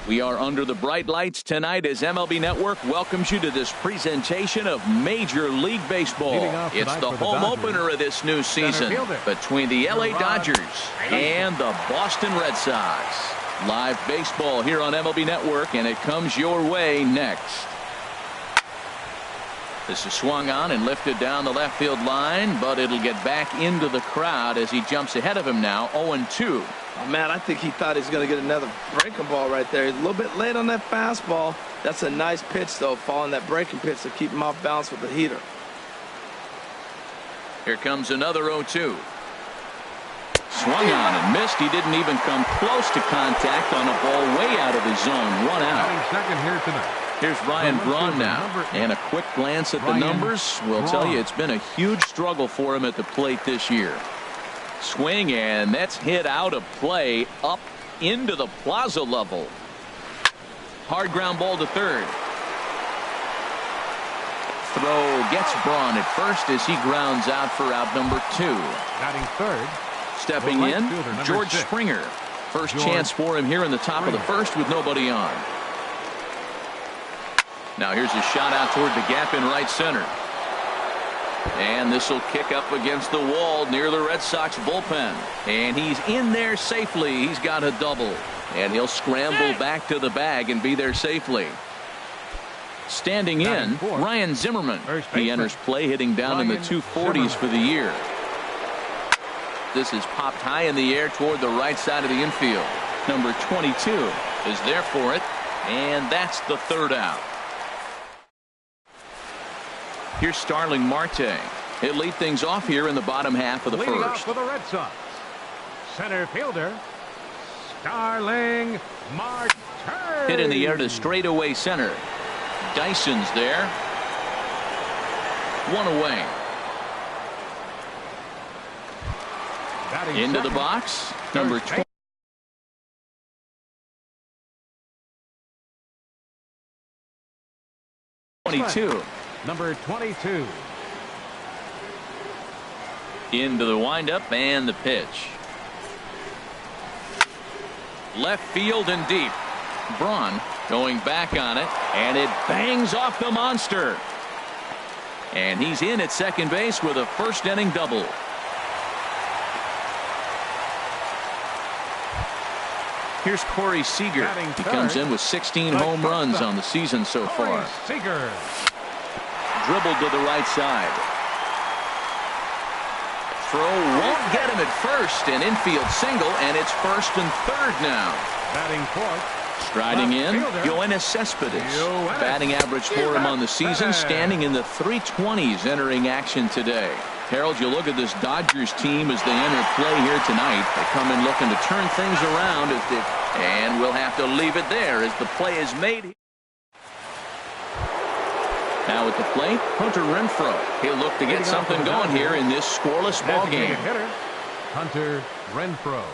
We are under the bright lights tonight as MLB Network welcomes you to this presentation of Major League Baseball. It's the home opener of this new season between the LA Dodgers and the Boston Red Sox. Live baseball here on MLB Network, and it comes your way next. This is swung on and lifted down the left field line, but it'll get back into the crowd as he jumps ahead of him now, 0-2. Oh, man, I think he thought he was going to get another breaking ball right there. He's a little bit late on that fastball. That's a nice pitch, though, following that breaking pitch to keep him off balance with the heater. Here comes another 0-2. Swung on and missed. He didn't even come close to contact on a ball way out of his zone. 1 out. Second here tonight. Here's Ryan Braun now, and a quick glance at the numbers will tell you it's been a huge struggle for him at the plate this year. Swing, and that's hit out of play up into the plaza level. Hard ground ball to third. Throw gets Braun at first as he grounds out for out number 2. Batting third. Stepping in, George Springer. First chance for him here in the top of the first with nobody on. Now here's a shot out toward the gap in right center. And this will kick up against the wall near the Red Sox bullpen. And he's in there safely. He's got a double. And he'll scramble back to the bag and be there safely. Standing in, Ryan Zimmerman. He enters play hitting down in the 240s for the year. This is popped high in the air toward the right side of the infield. Number 22 is there for it. And that's the third out. Here's Starling Marte. He'll lead things off here in the bottom half of the Leading first. off for the Red Sox, center fielder Starling Marte. Hit in the air to straightaway center. Dyson's there. 1 away. Batting Into second. the box. Number 22. Number 22. Into the windup and the pitch. Left field and deep. Braun going back on it, and it bangs off the monster. And he's in at second base with a first inning double. Here's Corey Seager. He comes in with 16 home runs on the season so far. Seager. Dribbled to the right side. Throw won't get him at first. An infield single, and it's first and third now. Batting fourth. Striding in, Yoenis Cespedes. Batting average for him on the season, standing in the 320s entering action today. Harold, you look at this Dodgers team as they enter play here tonight. They come in looking to turn things around, and we'll have to leave it there as the play is made. Now at the plate, Hunter Renfroe. He'll look to get something going here in this scoreless ball game. Hunter Renfroe.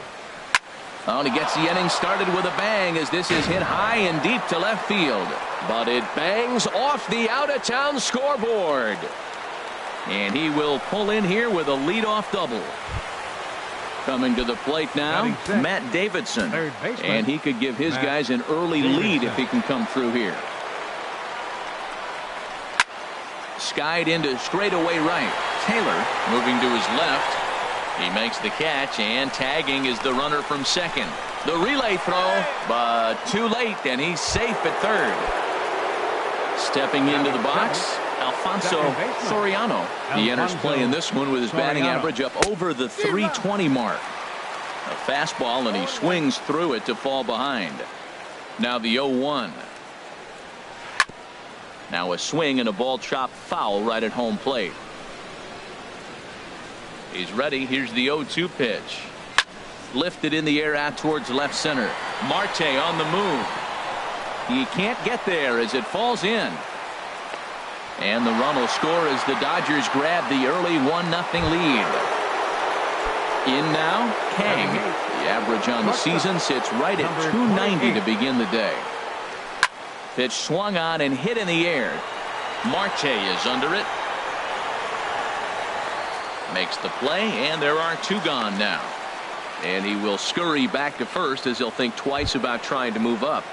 Oh, and he gets the inning started with a bang as this is hit high and deep to left field. But it bangs off the out-of-town scoreboard. And he will pull in here with a leadoff double. Coming to the plate now, Matt Davidson. And he could give his guys an early lead if he can come through here. Skied into straightaway right. Taylor moving to his left. He makes the catch, and tagging is the runner from second. The relay throw, but too late, and he's safe at third. Stepping into the box, Alfonso Soriano. He enters play in this one with his batting average up over the 320 mark. A fastball, and he swings through it to fall behind. Now the 0-1. Now a swing and a ball chopped foul right at home plate. He's ready. Here's the 0-2 pitch. Lifted in the air out towards left center. Marte on the move. He can't get there as it falls in. And the run will score as the Dodgers grab the early 1-0 lead. In now, Kang. The average on the season sits right at 290 to begin the day. Pitch swung on and hit in the air. Marte is under it. Makes the play, and there are 2 gone now. And he will scurry back to first as he'll think twice about trying to move up.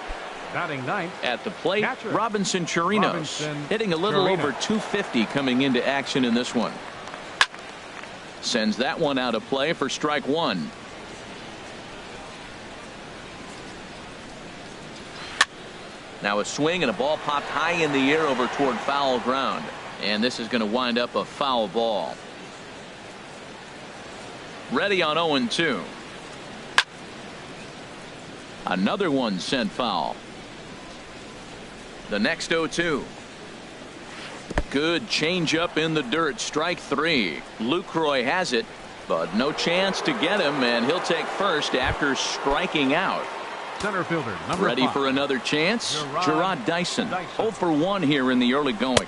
Batting ninth. At the plate, Catcher. Robinson Chirinos, hitting a little over 250 coming into action in this one. Sends that one out of play for strike one. Now a swing and a ball popped high in the air over toward foul ground. And this is going to wind up a foul ball. Ready on 0-2. Another one sent foul. The next 0-2. Good changeup in the dirt. Strike three. Lucroy has it, but no chance to get him, and he'll take first after striking out. Center fielder, number Ready 5. for another chance? Gerard Dyson. 0 for 1 here in the early going.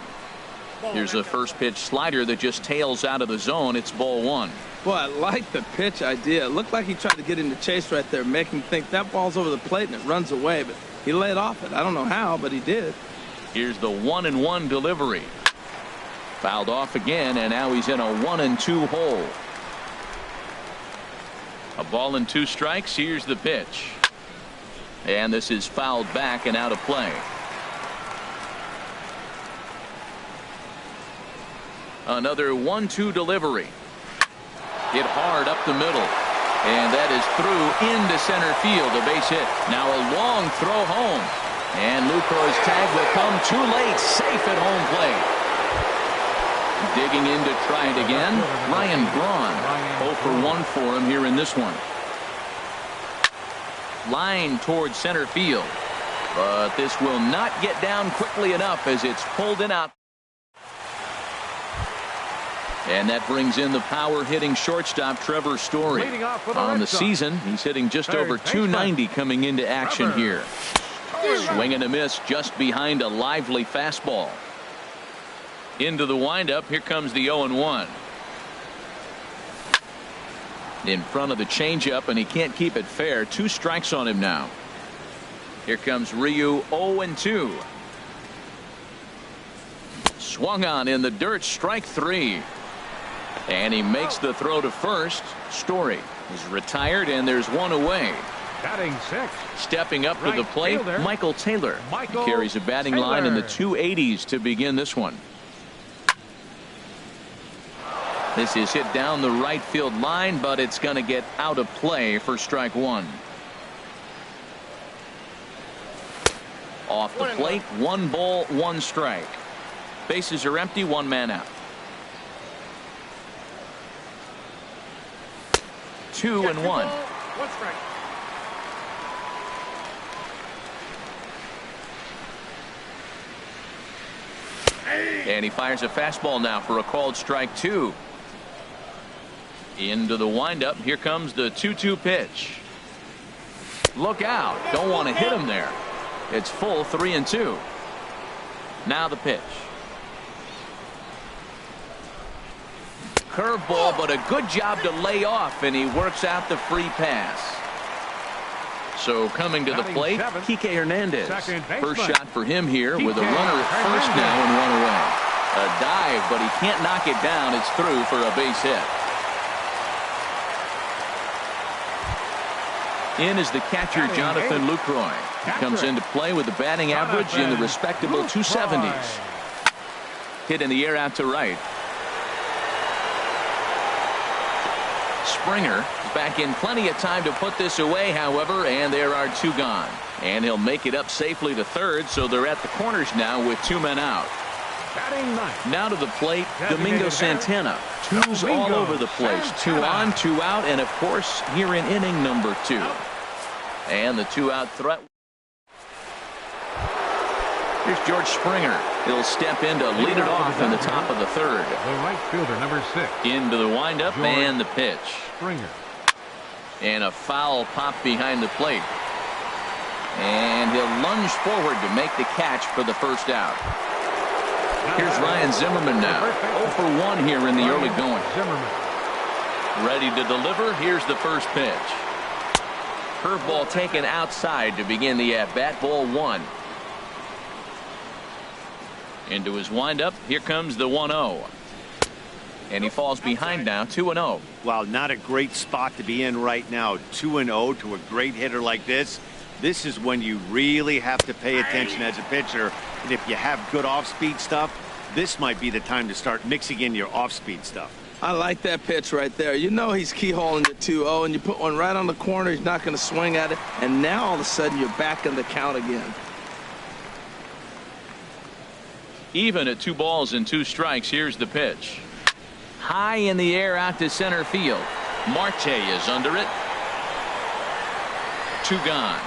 Here's a first pitch slider that just tails out of the zone. It's ball one. Boy, I like the pitch idea. It looked like he tried to get into chase right there, make him think that ball's over the plate and it runs away, but he laid off it. I don't know how, but he did. Here's the 1-1 delivery. Fouled off again, and now he's in a 1-2 hole. A ball and 2 strikes. Here's the pitch. And this is fouled back and out of play. Another 1-2 delivery. Hit hard up the middle. And that is through into center field. A base hit. Now a long throw home. And Lucroy's tag will come too late. Safe at home plate. Digging in to try it again. Ryan Braun. 0 for 1 for him here in this one. Line towards center field. But this will not get down quickly enough as it's pulled in out. And that brings in the power hitting shortstop Trevor Story. On the season, he's hitting just over 290 coming into action here. Swing and a miss just behind a lively fastball. Into the windup. Here comes the 0-1. In front of the changeup, and he can't keep it fair. 2 strikes on him now. Here comes Ryu. 0-2. Swung on in the dirt. Strike 3. And he makes the throw to first. Story is retired, and there's one away. Batting 6. Stepping up to the plate, fielder, Michael Taylor. Michael Carries a batting line in the 280s to begin this one. This is hit down the right field line, but it's going to get out of play for strike one. Off the plate, 1 ball, 1 strike. Bases are empty, 1 man out. 2-1. 1 strike. And he fires a fastball now for a called strike 2. Into the windup. Here comes the 2-2 pitch. Look out. Don't want to hit him there. It's full 3-2. Now the pitch. Curveball, but a good job to lay off, and he works out the free pass. So coming to the plate, Kike Hernandez. First shot for him here with a runner at first now and 1 away. A dive, but he can't knock it down. It's through for a base hit. In is the catcher, Jonathan Lucroy. He comes into play with a batting average in the respectable 270s. Hit in the air out to right. Springer back in plenty of time to put this away, however, and there are 2 gone. And he'll make it up safely to third, so they're at the corners now with 2 men out. Now to the plate, Domingo Santana. 2s all over the place. 2 on, 2 out, and of course here in inning number 2. And the 2-out threat. Here's George Springer. He'll step in to lead it off in the top of the 3rd. The right fielder, number 6. Into the windup and the pitch. Springer. And a foul pop behind the plate. And he'll lunge forward to make the catch for the first out. Here's Ryan Zimmerman now. 0 for 1 here in the early going. Ready to deliver. Here's the first pitch. Curveball taken outside to begin the at-bat. Ball 1. Into his windup. Here comes the 1-0. And he falls behind now. 2-0. Wow, not a great spot to be in right now. 2-0 to a great hitter like this. This is when you really have to pay attention as a pitcher. And if you have good off-speed stuff, this might be the time to start mixing in your off-speed stuff. I like that pitch right there. You know he's keyholing the 2-0, and you put one right on the corner. He's not going to swing at it. And now all of a sudden you're back in the count again. Even at 2 balls and 2 strikes. Here's the pitch. High in the air out to center field. Marte is under it. 2 gone.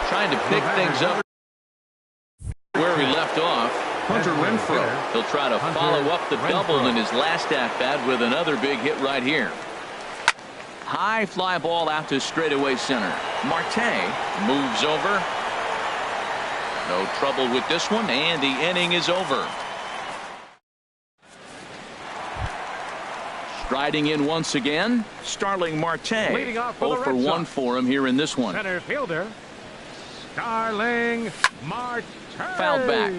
Trying to pick things up where we left off. Hunter Renfroe. He'll try to follow up the double in his last at-bat with another big hit right here. High fly ball out to straightaway center. Marte moves over. No trouble with this one, and the inning is over. Striding in once again, Starling Marte. Leading off for 0 for 1 for him here in this one. Center fielder, Starling Marte. Fouled back.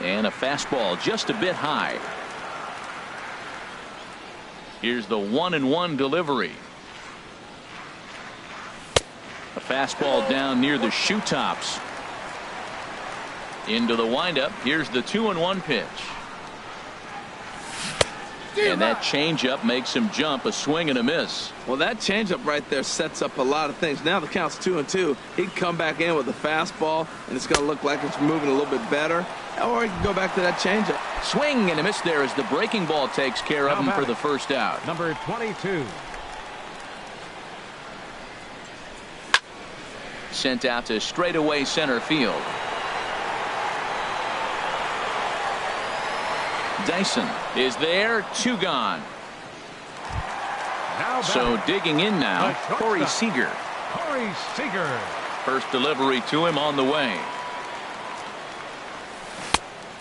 And a fastball just a bit high. Here's the 1-1 delivery. A fastball down near the shoe tops. Into the windup. Here's the 2-1 pitch. And that changeup makes him jump. A swing and a miss. Well, that changeup right there sets up a lot of things. Now the count's 2-2. He can come back in with a fastball, and it's going to look like it's moving a little bit better. Or he can go back to that changeup. Swing and a miss there as the breaking ball takes care of him for the first out. Number 22. Sent out to straightaway center field. Dyson is there. 2 gone. So digging in now, Corey Seager. Corey Seager. First delivery to him on the way.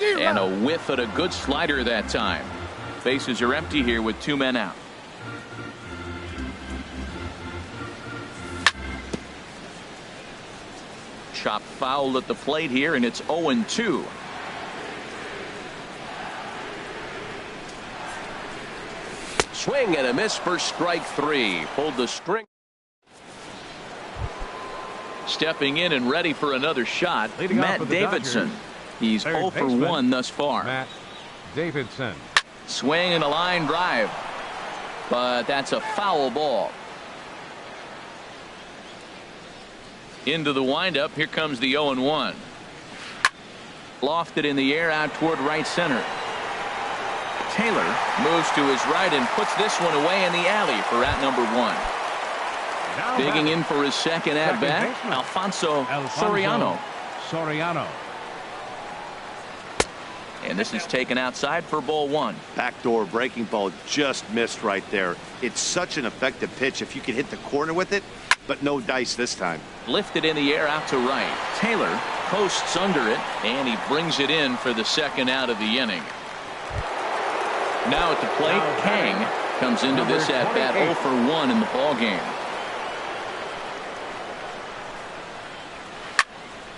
And a whiff at a good slider that time. Bases are empty here with 2 men out. Chop foul at the plate here, and it's 0-2. Swing and a miss for strike 3. Pulled the string. Stepping in and ready for another shot, Matt Davidson. He's 0 for 1 thus far. Matt Davidson. Swing and a line drive. But that's a foul ball. Into the windup. Here comes the 0-1. Lofted in the air out toward right center. Taylor moves to his right and puts this one away in the alley for out number 1. Digging in for his second at bat, Alfonso Soriano. And this is taken outside for ball 1. Backdoor breaking ball just missed right there. It's such an effective pitch if you can hit the corner with it, but no dice this time. Lifted in the air out to right. Taylor posts under it, and he brings it in for the second out of the inning. Now at the plate, Kang comes into this at bat 0 for 1 in the ball game.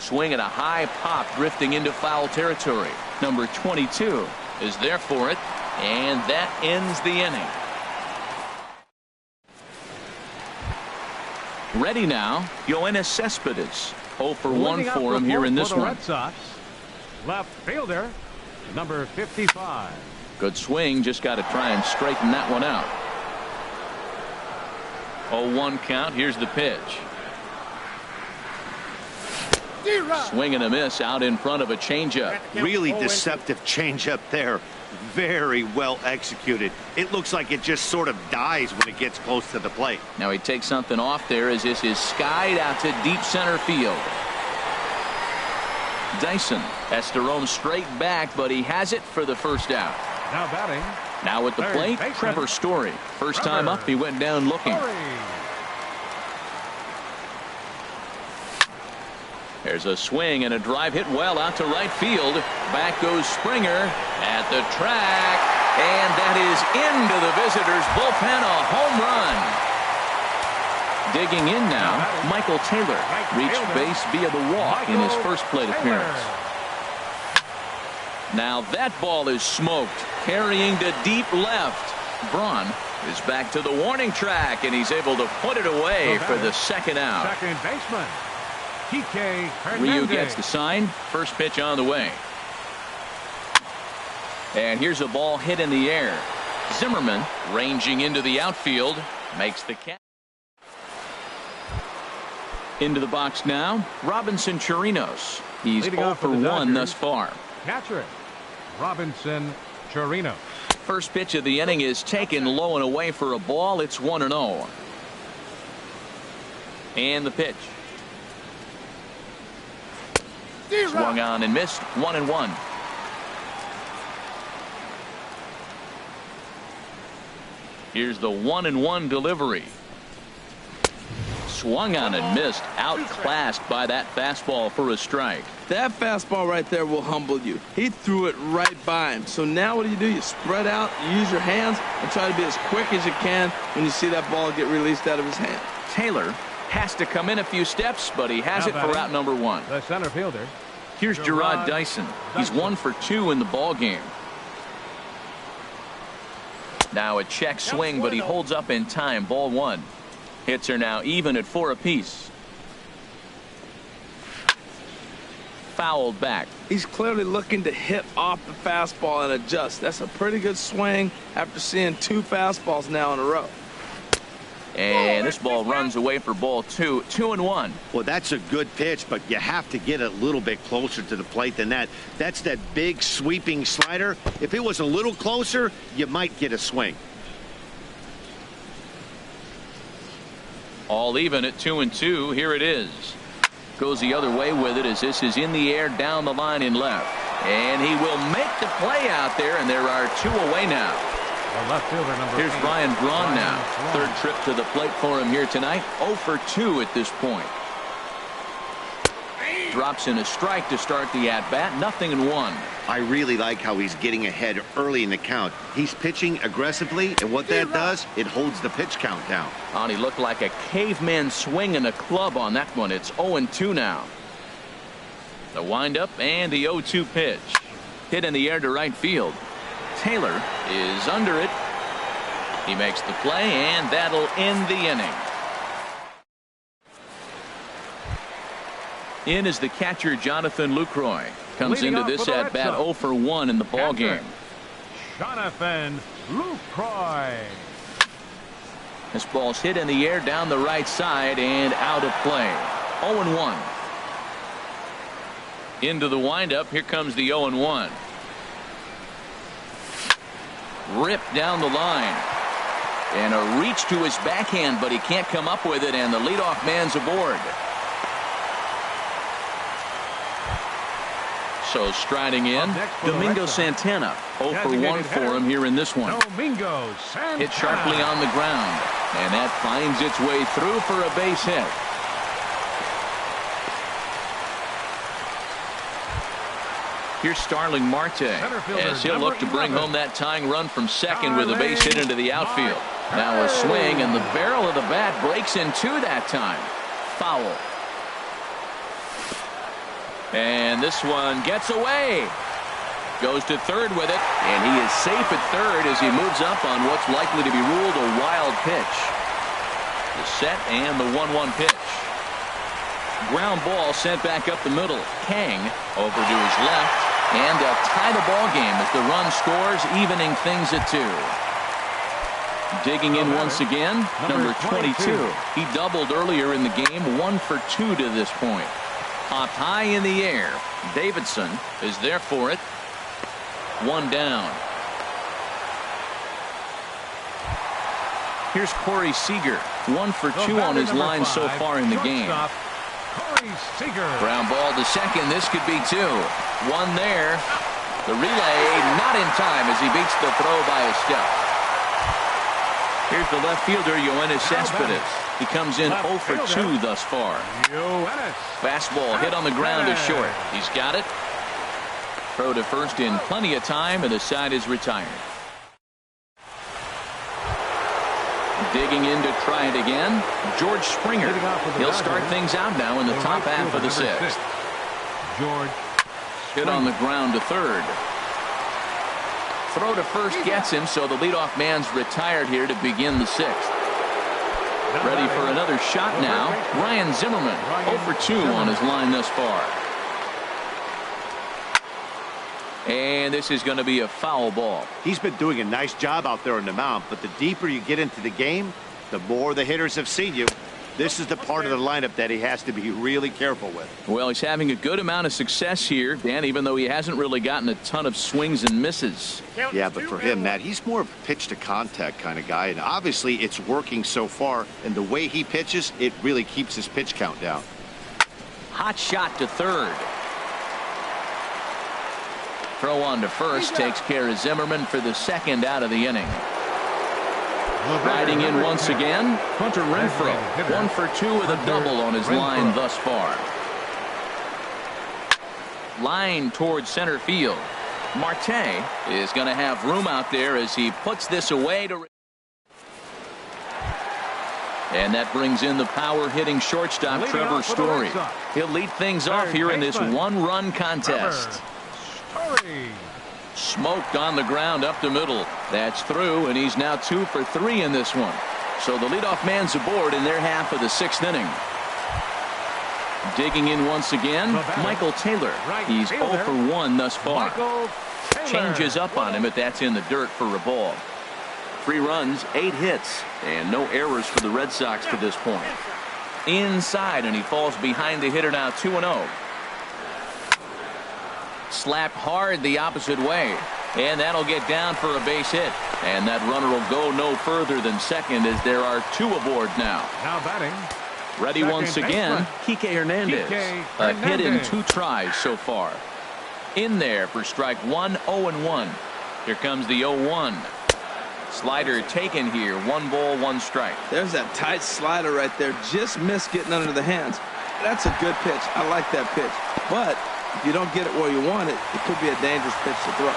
Swing at a high pop, drifting into foul territory. Number 22 is there for it, and that ends the inning. Ready now, Yoenis Cespedes. 0 for 1 for him here in this one. Red Sox, left fielder, number 55. Good swing, just got to try and straighten that one out. 0-1 count. Here's the pitch. Swing and a miss out in front of a changeup. Really deceptive changeup there. Very well executed. It looks like it just sort of dies when it gets close to the plate. Now he takes something off there as this is skied out to deep center field. Dyson has to roam straight back, but he has it for the first out. Now batting. Now at the plate, Trevor Story. First time up, he went down looking. There's a swing and a drive hit well out to right field. Back goes Springer at the track, and that is into the visitors' bullpen, a home run. Digging in now, Michael Taylor reached base via the walk in his first plate appearance. Now that ball is smoked, carrying to deep left. Braun is back to the warning track, and he's able to put it away for the second out. Second baseman, TK Ryu gets the sign. First pitch on the way. And here's a ball hit in the air. Zimmerman, ranging into the outfield, makes the catch. Into the box now, Robinson Chirinos. He's Leading 0 off for for the 1 Dodgers. thus far. catcher, Robinson Chirinos. First pitch of the inning is taken low and away for a ball. It's 1-0. And the pitch. Swung on and missed. 1-1. Here's the 1-1 delivery. Swung on and missed. Outclassed by that fastball for a strike. That fastball right there will humble you. He threw it right by him. So now what do? You spread out, you use your hands, and try to be as quick as you can when you see that ball get released out of his hand. Taylor has to come in a few steps, but he has it for out number 1. The center fielder. Here's Gerard Dyson. He's 1 for 2 in the ball game. Now a check swing, but he holds up in time. Ball 1. Hits are now even at 4 apiece. Fouled back. He's clearly looking to hit off the fastball and adjust. That's a pretty good swing after seeing 2 fastballs now in a row. And this ball runs away for ball 2. 2-1. Well, that's a good pitch, but you have to get a little bit closer to the plate than that. That's that big sweeping slider. If it was a little closer, you might get a swing. All even at 2-2. Here it is. Goes the other way with it as this is in the air down the line in left. And he will make the play out there, and there are 2 away now. The left fielder, number Here's 8. Ryan Braun now. Braun. 3rd trip to the plate for him here tonight. 0 for 2 at this point. Drops in a strike to start the at-bat. 0-1. I really like how he's getting ahead early in the count. He's pitching aggressively, and what that does, it holds the pitch count down. Oh, he looked like a caveman swinging a club on that one. It's 0-2 now. The windup and the 0-2 pitch. Hit in the air to right field. Taylor is under it. He makes the play, and that'll end the inning. In is the catcher, Jonathan Lucroy. Comes Leading into off this for the at Red bat Sox. 0 for 1 in the ball Catcher, game. Jonathan Lucroy. This ball's hit in the air down the right side and out of play. 0-1. Into the windup. Here comes the 0-1. Ripped down the line. And a reach to his backhand, but he can't come up with it, and the leadoff man's aboard. So striding in, Up next for the Domingo Red Sox. Santana. 0 for 1 Designated for hitter, him here in this one. Domingo Santana. Hit sharply on the ground, and that finds its way through for a base hit. Here's Starling Marte as he'll look to bring home that tying run from second with a base hit into the outfield. Now a swing, and the barrel of the bat breaks in 2 that time. Foul. And this one gets away. Goes to third with it, and he is safe at third as he moves up on what's likely to be ruled a wild pitch. The set and the 1-1 pitch. Ground ball sent back up the middle. Kang over to his left, and a tie the ball game as the run scores, evening things at 2. Digging in once again, number 22. He doubled earlier in the game, 1 for 2 to this point. Popped high in the air. Davidson is there for it. 1 down. Here's Corey Seager. 1 for 2 on his line so far in the game. Corey Seager. Ground ball to second. This could be 2. 1 there. The relay not in time as he beats the throw by a step. Here's the left fielder, Yoenis Cespedes. He comes in 0 for 2 thus far. Yoenis. Fastball hit on the ground is short. He's got it. Throw to first in plenty of time, and the side is retired. Digging in to try it again, George Springer. He'll start things out now in the top half of the 6th. George Hit on the ground to third. throw to first gets him, so the leadoff man's retired here to begin the sixth. Ready for another shot now. Ryan Zimmerman, 0 for 2 on his line thus far. And this is going to be a foul ball. He's been doing a nice job out there on the mound, but the deeper you get into the game, the more the hitters have seen you. This is the part of the lineup that he has to be really careful with. Well, he's having a good amount of success here, Dan, even though he hasn't really gotten a ton of swings and misses. Yeah, but for him, Matt, he's more of a pitch-to-contact kind of guy, and obviously it's working so far, and the way he pitches, it really keeps his pitch count down. Hot shot to third. Throw on to first takes care of Zimmerman for the second out of the inning. Riding in once again, Hunter Renfroe, 1 for 2 with a double on his line thus far. Line towards center field. Marte is going to have room out there as he puts this away to. And that brings in the power-hitting shortstop Trevor Story. He'll lead things off here in this one-run contest. Smoked on the ground up the middle. That's through, and he's now 2 for 3 in this one. So the leadoff man's aboard in their half of the 6th inning. Digging in once again, Michael Taylor. He's 0 for 1 thus far. Changes up on him, but that's in the dirt for a ball. 3 runs, 8 hits, and no errors for the Red Sox to this point. Inside, and he falls behind the hitter now 2-0. Slapped hard the opposite way, and that'll get down for a base hit, and that runner will go no further than second as there are 2 aboard now. Now batting. Ready once again, Kike Hernandez. A hit in 2 tries so far. In there for strike 1, 0-1. Here comes the 0-1. Slider taken here, 1 ball, 1 strike. There's that tight slider right there, just missed getting under the hands. That's a good pitch. I like that pitch, but if you don't get it where you want it, it could be a dangerous pitch to throw.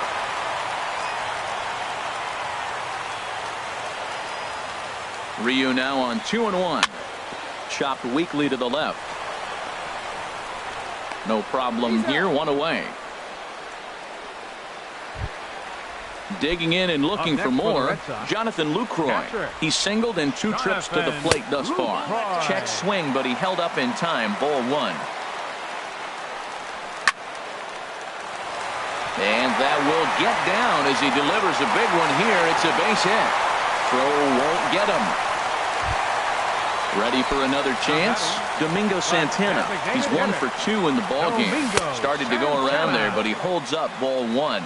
Ryu now on 2-1. Chopped weakly to the left. No problem here, 1 away. Digging in and looking for more, Jonathan Lucroy. He singled in 2 trips to the plate thus far. Check swing, but he held up in time, ball 1. And that will get down as he delivers a big one here. It's a base hit. Throw won't get him. Ready for another chance? Domingo Santana. He's 1 for 2 in the ballgame. Started to go around there, but he holds up ball 1.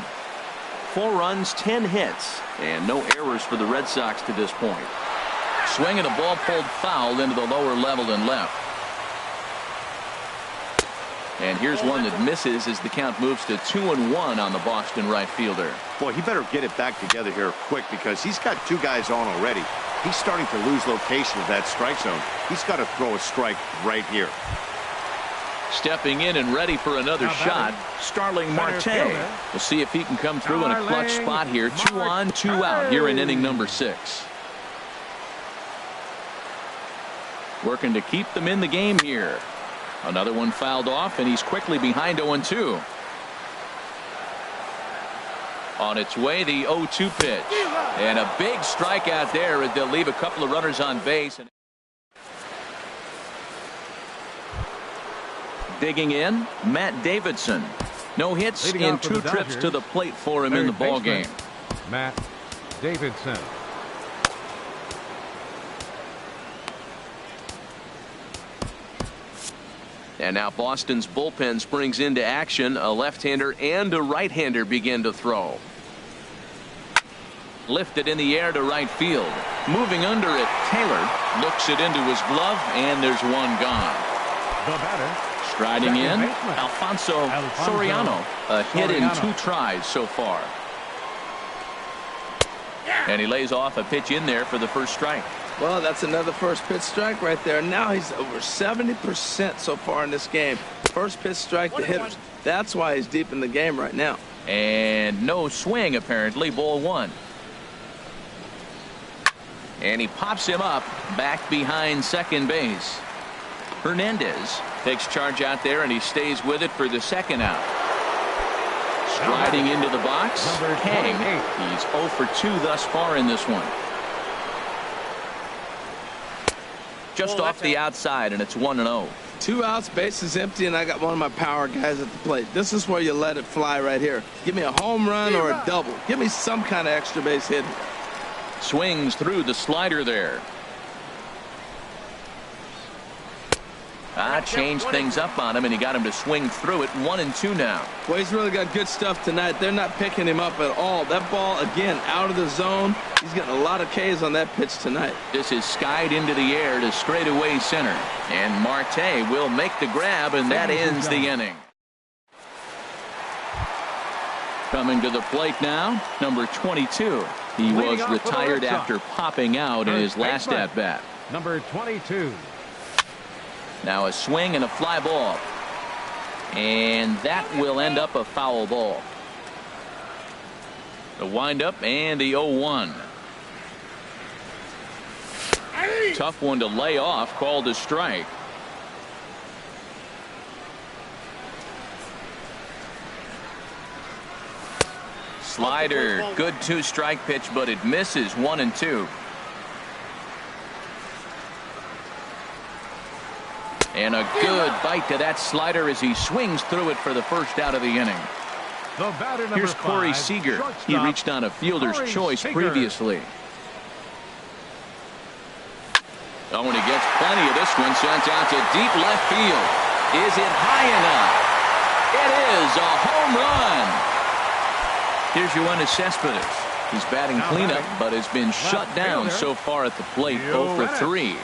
4 runs, 10 hits, and no errors for the Red Sox to this point. Swing and a ball pulled foul into the lower level and left. And here's one that misses as the count moves to 2-1 on the Boston right fielder. Boy, he better get it back together here quick because he's got 2 guys on already. He's starting to lose location of that strike zone. He's got to throw a strike right here. Stepping in and ready for another shot, Starling Marte. We'll see if he can come through in a clutch spot here. 2 on, 2 out here in inning number 6. Working to keep them in the game here. Another one fouled off, and he's quickly behind 0-2. On its way, the 0-2 pitch. And a big strikeout there as they'll leave a couple of runners on base. Digging in, Matt Davidson. No hits in 2 trips to the plate for him in the ballgame. Matt Davidson. And now Boston's bullpen springs into action. A left-hander and a right-hander begin to throw. Lifted in the air to right field. Moving under it, Taylor looks it into his glove, and there's one gone. The batter. Striding in, Alfonso Soriano. A hit in 2 tries so far. And he lays off a pitch in there for the first strike. Well, that's another first pitch strike right there. Now he's over 70% so far in this game. First pitch strike to hitters. That's why he's deep in the game right now. And no swing, apparently. Ball 1. And he pops him up back behind second base. Hernandez takes charge out there, and he stays with it for the second out. Sliding into the box, Kang. He's 0 for 2 thus far in this one. Just off the outside, and it's 1-0. 2 outs, bases empty, and I got one of my power guys at the plate. This is where you let it fly right here. Give me a home run or a double. Give me some kind of extra base hit. Swings through the slider there. Changed things up on him, and he got him to swing through it. 1-2 now. Well, he's really got good stuff tonight. They're not picking him up at all. That ball, again, out of the zone. He's getting a lot of Ks on that pitch tonight. This is skied into the air to straightaway center. And Marte will make the grab, and that ends the inning. Coming to the plate now, number 22. He was retired after popping out in his last at-bat. Number 22. Now a swing and a fly ball. And that will end up a foul ball. The windup and the 0-1. Tough one to lay off, called a strike. Slider, good 2-strike pitch, but it misses. 1-2. And a good bite to that slider as he swings through it for the first out of the inning. Here's Corey Seager. He reached on a fielder's choice previously. Oh, and he gets plenty of this one. Sent out to deep left field. Is it high enough? It is a home run. Here's Yoenis Cespedes. He's batting cleanup, but has been shut down so far at the plate. 0 for 3.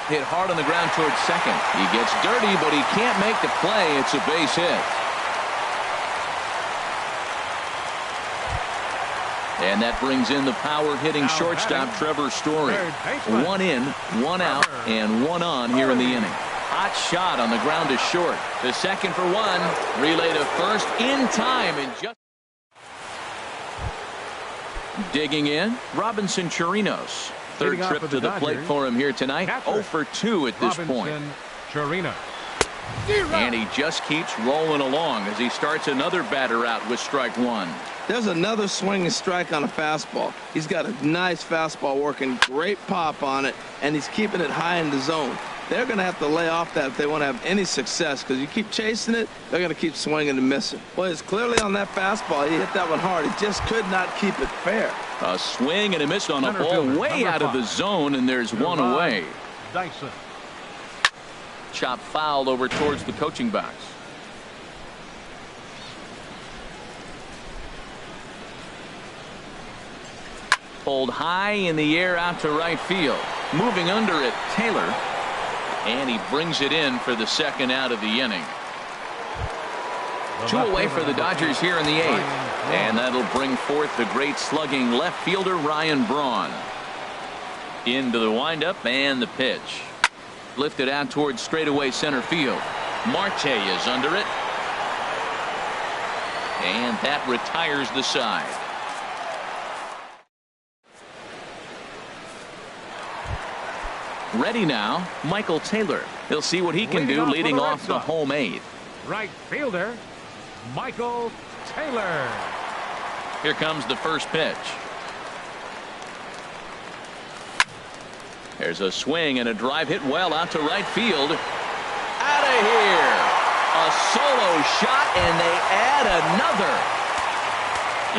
Hit hard on the ground towards second. He gets dirty, but he can't make the play. It's a base hit. And that brings in the power-hitting shortstop, Trevor Story. 1 in, 1 out, and 1 on here in the inning. Hot shot on the ground to short. To second for 1. Relay to first in time. And just digging in, Robinson Chirinos. Third trip to the plate for him here tonight. 0 for 2 at this point. And he just keeps rolling along as he starts another batter out with strike 1. There's another swinging strike on a fastball. He's got a nice fastball working, great pop on it, and he's keeping it high in the zone. They're going to have to lay off that if they want to have any success, because you keep chasing it, they're going to keep swinging and missing. Well, it's clearly on that fastball. He hit that one hard. He just could not keep it fair. A swing and a miss on a ball way out of the zone, and there's one away. Dyson. Chop fouled over towards the coaching box. Pulled high in the air out to right field. Moving under it, Taylor. And he brings it in for the second out of the inning. 2 away for the Dodgers here in the 8th. And that'll bring forth the great slugging left fielder Ryan Braun. Into the windup and the pitch. Lifted out towards straightaway center field. Marte is under it. And that retires the side. Ready now, Michael Taylor. He'll see what he can do leading off the home 8th. Right fielder, Michael Taylor. Here comes the first pitch. There's a swing and a drive hit well out to right field. Out of here. A solo shot, and they add another.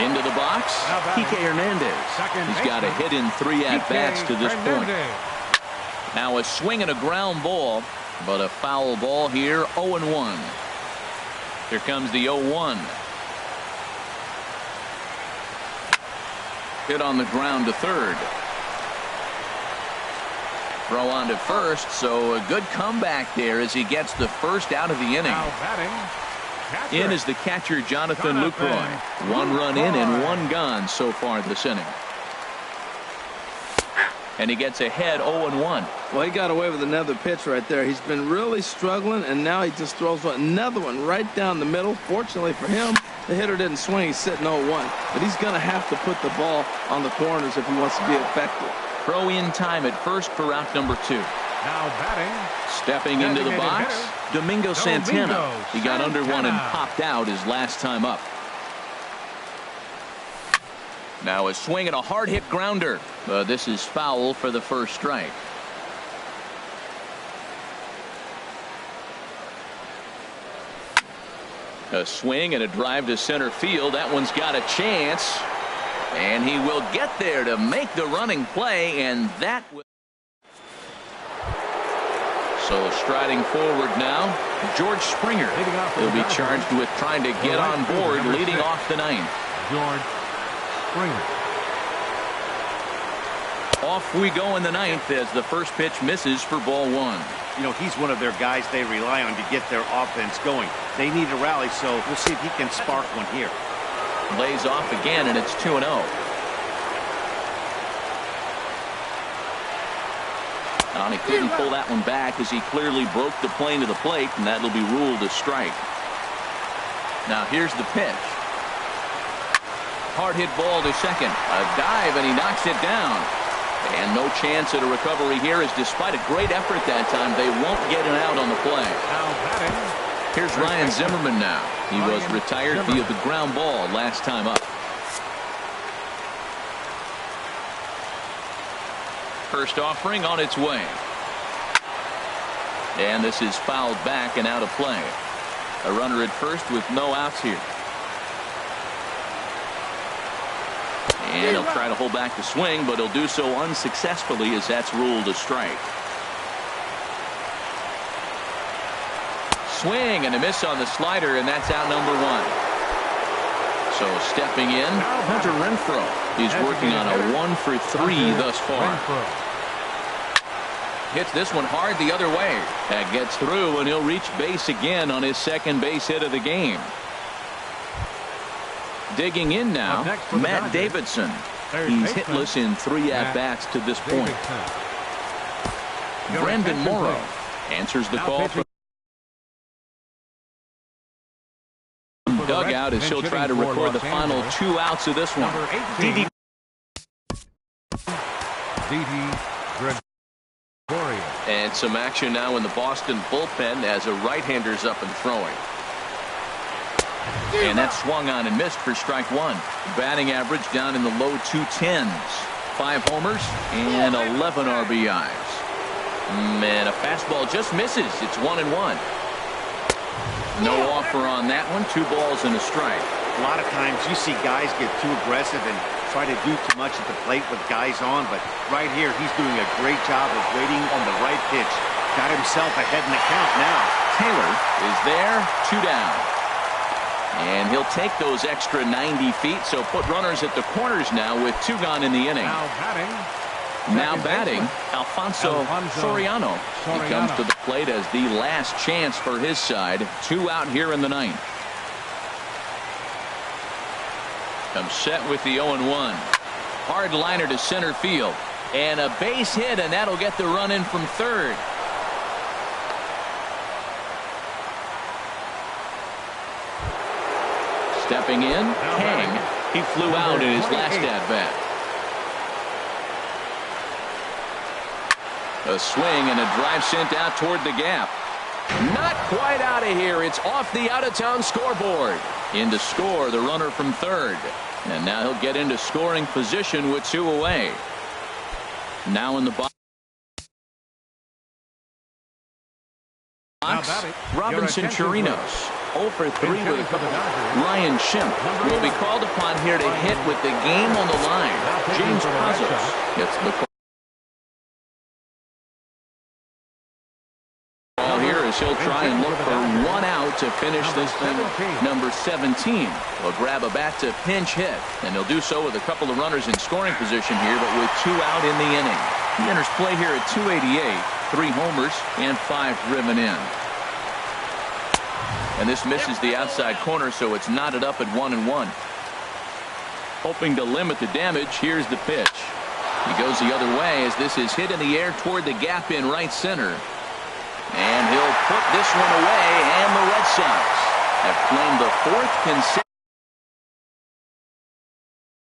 Into the box, Kike Hernandez. He's got a hit in 3 at-bats to this point. Now a swing and a ground ball, but a foul ball here, 0-1. Here comes the 0-1. Hit on the ground to third. Throw on to first, so a good comeback there as he gets the first out of the inning. In is the catcher, Jonathan Lucroy. 1 run in and 1 gone so far this inning. And he gets ahead 0-1. Well, he got away with another pitch right there. He's been really struggling, and now he just throws another one right down the middle. Fortunately for him, the hitter didn't swing. He's sitting 0-1. But he's going to have to put the ball on the corners if he wants to be effective. Throw in time at first for out number 2. Now batting. Stepping into the box, Domingo Santana. He got under one and popped out his last time up. Now a swing and a hard hit grounder. This is foul for the first strike. A swing and a drive to center field. That one's got a chance. And he will get there to make the running play, and that will. So striding forward now, George Springer. He'll be charged with trying to get on board, leading off the ninth. George Springer. Off we go in the ninth as the first pitch misses for ball one. You know, he's one of their guys they rely on to get their offense going. They need a rally, so we'll see if he can spark one here. Lays off again, and it's 2-0. And he couldn't pull that one back as he clearly broke the plane to the plate, and that'll be ruled a strike. Now here's the pitch. Hard hit ball to second. A dive, and he knocks it down. And no chance at a recovery here, as despite a great effort that time, they won't get an out on the play. Now batting. Here's Ryan Zimmerman now. He was retired via the ground ball last time up. First offering on its way. And this is fouled back and out of play. A runner at first with no outs here. And he'll try to hold back the swing, but he'll do so unsuccessfully as that's ruled a strike. Swing and a miss on the slider, and that's out number one. So stepping in, Hunter Renfroe. He's working on a 1-for-3 thus far. Hits this one hard the other way. That gets through, and he'll reach base again on his second base hit of the game. Digging in now, Matt Davidson. He's hitless in 3 at-bats to this point. Brandon Morrow answers the call from dugout as he'll try to record the final 2 outs of this one. Didi And some action now in the Boston bullpen as a right-hander's up and throwing. And that swung on and missed for strike one. Batting average down in the low 210s. 5 homers and 11 RBIs. And a fastball just misses. It's 1-1. No offer on that one. 2 balls and a strike. A lot of times you see guys get too aggressive and try to do too much at the plate with guys on, but right here he's doing a great job of waiting on the right pitch. Got himself ahead in the count now. Taylor is there, 2 down. And he'll take those extra 90 feet, so put runners at the corners now with 2 gone in the inning. Now batting, Alfonso Soriano. He comes to the plate as the last chance for his side. 2 out here in the ninth. Comes set with the 0-1. Hard liner to center field. And a base hit, and that'll get the run in from third. Stepping in, Kang. He flew out in his last at-bat. A swing and a drive sent out toward the gap. Not quite out of here. It's off the out-of-town scoreboard. In to score the runner from third. And now he'll get into scoring position with 2 away. Now in the box, Robinson Chirinos. 0 for 3 with a couple. Ryan Schimpf will be called upon here to hit with the game on the line. James Pazos gets the call. Here as he'll try and look for 1 out to finish this thing. Number 17 will grab a bat to pinch hit, and he'll do so with a couple of runners in scoring position here, but with 2 out in the inning. He enters play here at 288, 3 homers and 5 driven in. And this misses the outside corner, so it's knotted up at 1-1. Hoping to limit the damage, here's the pitch. He goes the other way as this is hit in the air toward the gap in right center. And he'll put this one away, and the Red Sox have claimed the 4th consecutive